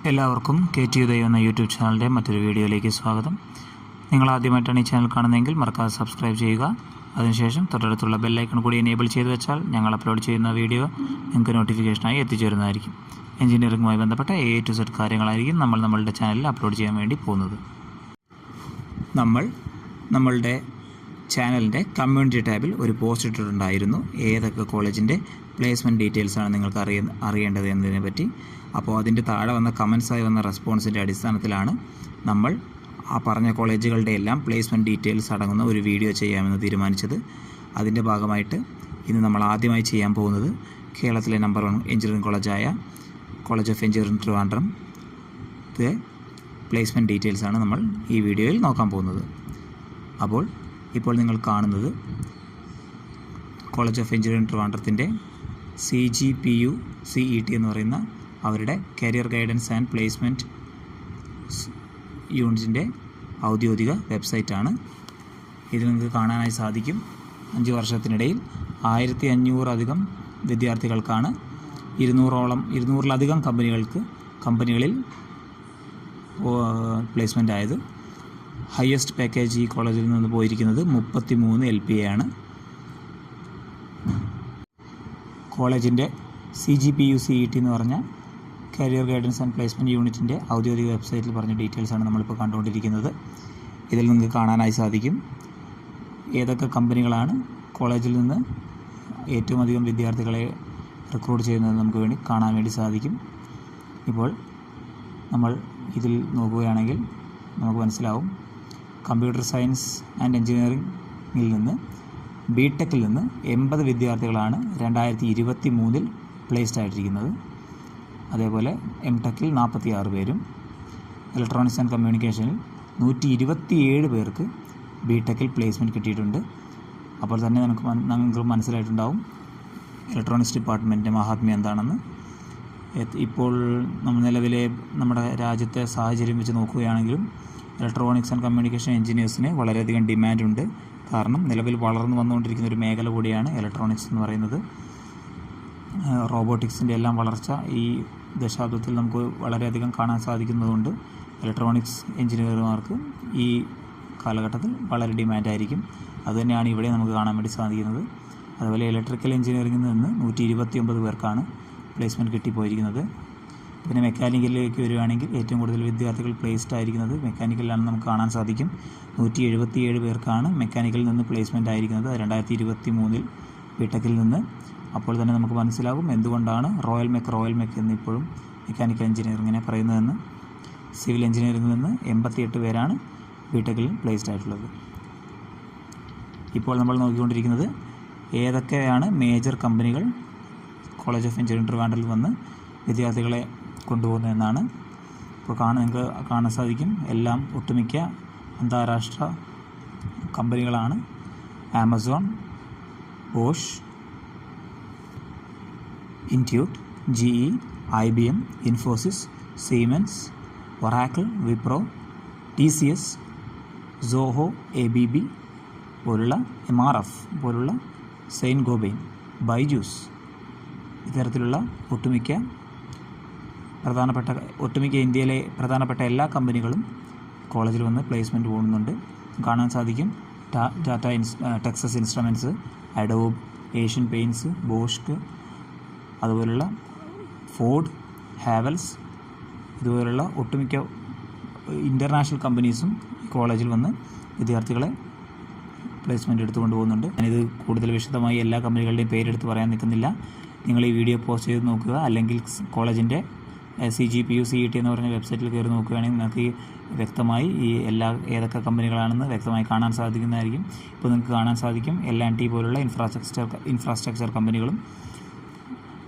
എല്ലാവർക്കും KTU ദൈവം എന്ന യൂട്യൂബ് ചാനലിൻ്റെ മറ്റൊരു വീഡിയോയിലേക്ക് സ്വാഗതം. നിങ്ങൾ ആദ്യമായിട്ടാണ് ഈ ചാനൽ കാണുന്നതെങ്കിൽ മറക്കാതെ സബ്സ്ക്രൈബ് ചെയ്യുക. അതിനുശേഷം തൊട്ടടുത്തുള്ള ബെല്ലൈക്കൺ കൂടി എനേബിൾ ചെയ്ത് വെച്ചാൽ ഞങ്ങൾ അപ്ലോഡ് ചെയ്യുന്ന വീഡിയോ നിങ്ങൾക്ക് നോട്ടിഫിക്കേഷനായി എത്തിച്ചേരുന്നതായിരിക്കും. എഞ്ചിനീയറിംഗുമായി ബന്ധപ്പെട്ട A to Z കാര്യങ്ങളായിരിക്കും നമ്മളുടെ ചാനലിൽ അപ്ലോഡ് ചെയ്യാൻ വേണ്ടി പോകുന്നത്. നമ്മളുടെ ചാനലിൻ്റെ കമ്മ്യൂണിറ്റി ടാബിൽ ഒരു പോസ്റ്റ് ഇട്ടിട്ടുണ്ടായിരുന്നു, ഏതൊക്കെ കോളേജിൻ്റെ പ്ലേസ്മെൻറ്റ് ഡീറ്റെയിൽസാണ് നിങ്ങൾക്ക് അറിയേണ്ടത് എന്നതിനെ പറ്റി. അപ്പോൾ അതിൻ്റെ താഴെ വന്ന കമൻസായി വന്ന റെസ്പോൺസിൻ്റെ അടിസ്ഥാനത്തിലാണ് നമ്മൾ ആ പറഞ്ഞ കോളേജുകളുടെ എല്ലാം പ്ലേസ്മെൻറ്റ് ഡീറ്റെയിൽസ് അടങ്ങുന്ന ഒരു വീഡിയോ ചെയ്യാമെന്ന് തീരുമാനിച്ചത്. അതിൻ്റെ ഭാഗമായിട്ട് ഇന്ന് നമ്മൾ ആദ്യമായി ചെയ്യാൻ പോകുന്നത് കേരളത്തിലെ നമ്പർ 1 എഞ്ചിനീയറിംഗ് കോളേജായ college of engineering Trivandrum placement ഡീറ്റെയിൽസാണ് നമ്മൾ ഈ വീഡിയോയിൽ നോക്കാൻ പോകുന്നത്. ഇപ്പോൾ നിങ്ങൾ കാണുന്നത് കോളേജ് ഓഫ് എഞ്ചിനീയറിംഗ് ട്രിവാൻഡ്രത്തിൻ്റെ CGPU CET എന്ന് പറയുന്ന അവരുടെ കരിയർ ഗൈഡൻസ് ആൻഡ് പ്ലേസ്മെൻറ്റ് യൂണിറ്റിൻ്റെ ഔദ്യോഗിക വെബ്സൈറ്റാണ്. ഇത് നിങ്ങൾക്ക് കാണാനായി സാധിക്കും. 5 വർഷത്തിനിടയിൽ 1500 വിദ്യാർത്ഥികൾക്കാണ് 200-ലധികം കമ്പനികളിൽ പ്ലേസ്മെൻ്റ് ആയത്. ഹയസ്റ്റ് പാക്കേജ് ഈ കോളേജിൽ നിന്ന് പോയിരിക്കുന്നത് 33 LPA ആണ്. കോളേജിൻ്റെ CGPU CET എന്ന് പറഞ്ഞ കരിയർ ഗൈഡൻസ് ആൻഡ് പ്ലേസ്മെൻറ്റ് യൂണിറ്റിൻ്റെ ഔദ്യോഗിക വെബ്സൈറ്റിൽ പറഞ്ഞ ഡീറ്റെയിൽസാണ് നമ്മളിപ്പോൾ കണ്ടുകൊണ്ടിരിക്കുന്നത്. ഇതിൽ നിങ്ങൾക്ക് കാണാനായി സാധിക്കും ഏതൊക്കെ കമ്പനികളാണ് കോളേജിൽ നിന്ന് ഏറ്റവും അധികം വിദ്യാർത്ഥികളെ റിക്രൂട്ട് ചെയ്യുന്നത് നമുക്ക് കാണാൻ വേണ്ടി സാധിക്കും. ഇപ്പോൾ നമ്മൾ ഇതിൽ നോക്കുകയാണെങ്കിൽ നമുക്ക് മനസ്സിലാവും, കമ്പ്യൂട്ടർ സയൻസ് ആൻഡ് എഞ്ചിനീയറിംഗിൽ നിന്ന് BTechൽ നിന്ന് 80 വിദ്യാർത്ഥികളാണ് 2023 പ്ലേസ്ഡ് ആയിട്ടിരിക്കുന്നത്. അതേപോലെ MTechൽ 46 പേരും, ഇലക്ട്രോണിക്സ് ആൻഡ് കമ്മ്യൂണിക്കേഷനിൽ 127 പേർക്ക് BTechൽ പ്ലേസ്മെൻറ്റ് കിട്ടിയിട്ടുണ്ട്. അപ്പോൾ തന്നെ നമുക്ക് മനസ്സിലായിട്ടുണ്ടാവും ഇലക്ട്രോണിക്സ് ഡിപ്പാർട്ട്മെൻറ്റിൻ്റെ മഹാത്മ്യം എന്താണെന്ന്. ഇപ്പോൾ നിലവിലെ നമ്മുടെ രാജ്യത്തെ സാഹചര്യം വെച്ച് നോക്കുകയാണെങ്കിലും ഇലക്ട്രോണിക്സ് ആൻഡ് കമ്മ്യൂണിക്കേഷൻ എഞ്ചിനീയേഴ്സിന് വളരെയധികം ഡിമാൻഡുണ്ട്. കാരണം നിലവിൽ വളർന്നു വന്നുകൊണ്ടിരിക്കുന്ന ഒരു മേഖല കൂടിയാണ് ഇലക്ട്രോണിക്സ് എന്ന് പറയുന്നത്. റോബോട്ടിക്സിൻ്റെ എല്ലാം വളർച്ച ഈ ദശാബ്ദത്തിൽ നമുക്ക് വളരെയധികം കാണാൻ സാധിക്കുന്നതുകൊണ്ട് ഇലക്ട്രോണിക്സ് എഞ്ചിനീയർമാർക്ക് ഈ കാലഘട്ടത്തിൽ വളരെ ഡിമാൻഡായിരിക്കും. അതുതന്നെയാണ് ഇവിടെ നമുക്ക് കാണാൻ വേണ്ടി സാധിക്കുന്നത്. അതുപോലെ ഇലക്ട്രിക്കൽ എഞ്ചിനീയറിംഗിൽ നിന്ന് 129 പേർക്കാണ് പ്ലേസ്മെൻറ്റ് കിട്ടിപ്പോയിരിക്കുന്നത്. പിന്നെ മെക്കാനിക്കലിലേക്ക് വരികയാണെങ്കിൽ ഏറ്റവും കൂടുതൽ വിദ്യാർത്ഥികൾ പ്ലേസ്ഡ് ആയിരിക്കുന്നത് മെക്കാനിക്കലിലാണെന്ന് നമുക്ക് കാണാൻ സാധിക്കും. 177 പേർക്കാണ് മെക്കാനിക്കലിൽ നിന്ന് പ്ലേസ്മെൻ്റ് ആയിരിക്കുന്നത് 2023 BTechൽ നിന്ന്. അപ്പോൾ തന്നെ നമുക്ക് മനസ്സിലാകും എന്തുകൊണ്ടാണ് റോയൽ മെക്ക് എന്നിപ്പോഴും മെക്കാനിക്കൽ എഞ്ചിനീയറിങ്ങിനെ പറയുന്നതെന്ന്. സിവിൽ എഞ്ചിനീയറിംഗിൽ നിന്ന് 88 പേരാണ് BTechൽ പ്ലേസ്ഡ് ആയിട്ടുള്ളത്. ഇപ്പോൾ നമ്മൾ നോക്കിക്കൊണ്ടിരിക്കുന്നത് ഏതൊക്കെയാണ് മേജർ കമ്പനികൾ കോളേജ് ഓഫ് എഞ്ചിനീയറിംഗ് ട്രിവാൻഡ്രത്തിൽ വന്ന് വിദ്യാർത്ഥികളെ കൊണ്ടുപോകുന്നതെന്നാണ്. ഇപ്പോൾ നിങ്ങൾക്ക് കാണാൻ സാധിക്കും എല്ലാം ഒട്ടുമിക്ക അന്താരാഷ്ട്ര കമ്പനികളാണ്. Amazon, Bosch, Intuit, GE, IBM, Infosys, Siemens, Oracle, Wipro, TCS, Zoho, ABB പോലുള്ള MRF പോലുള്ള സെയിൻറ്റ് ഗോബൈൻ, ബൈജൂസ് ഇത്തരത്തിലുള്ള ഒട്ടുമിക്ക ഇന്ത്യയിലെ പ്രധാനപ്പെട്ട എല്ലാ കമ്പനികളും കോളേജിൽ വന്ന് പ്ലേസ്മെൻറ്റ് പോകുന്നുണ്ട്. കാണാൻ സാധിക്കും Texas Instruments, Adobe, Asian Paints, ബോഷ്ക്ക്, അതുപോലുള്ള ഫോർഡ്, ഹാവൽസ് ഇതുപോലുള്ള ഒട്ടുമിക്ക ഇൻ്റർനാഷണൽ കമ്പനീസും കോളേജിൽ വന്ന് വിദ്യാർത്ഥികളെ പ്ലേസ്മെൻറ്റ് എടുത്തുകൊണ്ട് പോകുന്നുണ്ട്. ഞാനിത് കൂടുതൽ വിശദമായി എല്ലാ കമ്പനികളുടെയും പേരെടുത്ത് പറയാൻ നിൽക്കുന്നില്ല. നിങ്ങൾ ഈ വീഡിയോ പോസ്റ്റ് ചെയ്ത് നോക്കുക, അല്ലെങ്കിൽ കോളേജിൻ്റെ CGPU CET എന്ന് പറഞ്ഞ വെബ്സൈറ്റിൽ കയറി നോക്കുകയാണെങ്കിൽ നിങ്ങൾക്ക് വ്യക്തമായി ഏതൊക്കെ കമ്പനികളാണെന്ന് വ്യക്തമായി കാണാൻ സാധിക്കുന്നതായിരിക്കും. ഇപ്പോൾ നിങ്ങൾക്ക് കാണാൻ സാധിക്കും L&T പോലുള്ള ഇൻഫ്രാസ്ട്രക്ചർ കമ്പനികളും,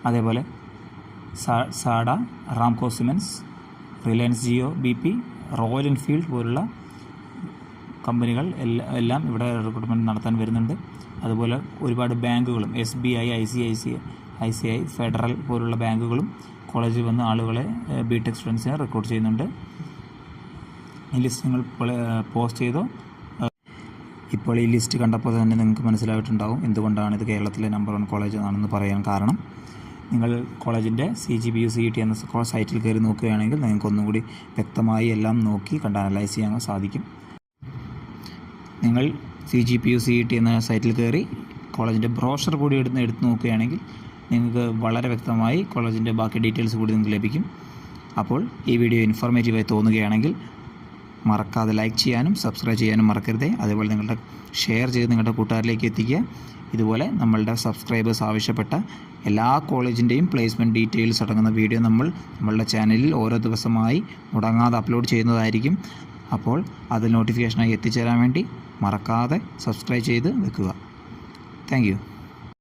അതേപോലെ സാഡ, Ramco cements, Reliance Jio, BP, Royal Enfield പോലുള്ള കമ്പനികൾ എല്ലാം ഇവിടെ റിക്രൂട്ട്മെൻറ്റ് നടത്താൻ വരുന്നുണ്ട്. അതുപോലെ ഒരുപാട് ബാങ്കുകളും SBI, ICICI, ഫെഡറൽ പോലുള്ള ബാങ്കുകളും കോളേജിൽ വന്ന് ആളുകളെ BTech സ്റ്റുഡൻസിനെ റിക്രൂട്ട് ചെയ്യുന്നുണ്ട്. ഈ ലിസ്റ്റ് നിങ്ങൾ പോസ്റ്റ് ചെയ്തോ? ഇപ്പോൾ ഈ ലിസ്റ്റ് കണ്ടപ്പോൾ തന്നെ നിങ്ങൾക്ക് മനസ്സിലായിട്ടുണ്ടാകും എന്തുകൊണ്ടാണ് ഇത് കേരളത്തിലെ നമ്പർ 1 കോളേജ് ആണെന്ന് പറയാൻ കാരണം. നിങ്ങൾ കോളേജിൻ്റെ CGPU CET എന്ന സൈറ്റിൽ കയറി നോക്കുകയാണെങ്കിൽ നിങ്ങൾക്ക് ഒന്നും കൂടി വ്യക്തമായി എല്ലാം നോക്കി കണ്ട് അനലൈസ് ചെയ്യാൻ സാധിക്കും. നിങ്ങൾ CGPU CET എന്ന സൈറ്റിൽ കയറി കോളേജിൻ്റെ ബ്രോഷർ കൂടി എടുത്ത് നോക്കുകയാണെങ്കിൽ നിങ്ങൾക്ക് വളരെ വ്യക്തമായി കോളേജിൻ്റെ ബാക്കി ഡീറ്റെയിൽസ് കൂടി നിങ്ങൾക്ക് ലഭിക്കും. അപ്പോൾ ഈ വീഡിയോ ഇൻഫോർമേറ്റീവായി തോന്നുകയാണെങ്കിൽ മറക്കാതെ ലൈക്ക് ചെയ്യാനും സബ്സ്ക്രൈബ് ചെയ്യാനും മറക്കരുതേ. അതുപോലെ ഷെയർ ചെയ്ത് നിങ്ങളുടെ കൂട്ടുകാരിലേക്ക് എത്തിക്കുക. ഇതുപോലെ നമ്മളുടെ സബ്സ്ക്രൈബേഴ്സ് ആവശ്യപ്പെട്ട എല്ലാ കോളേജിൻ്റെയും പ്ലേസ്മെൻറ്റ് ഡീറ്റെയിൽസ് അടങ്ങുന്ന വീഡിയോ നമ്മളുടെ ചാനലിൽ ഓരോ ദിവസമായി മുടങ്ങാതെ അപ്ലോഡ് ചെയ്യുന്നതായിരിക്കും. അപ്പോൾ അത് നോട്ടിഫിക്കേഷനായി എത്തിച്ചേരാൻ വേണ്ടി മറക്കാതെ സബ്സ്ക്രൈബ് ചെയ്ത് വെക്കുക. Thank you.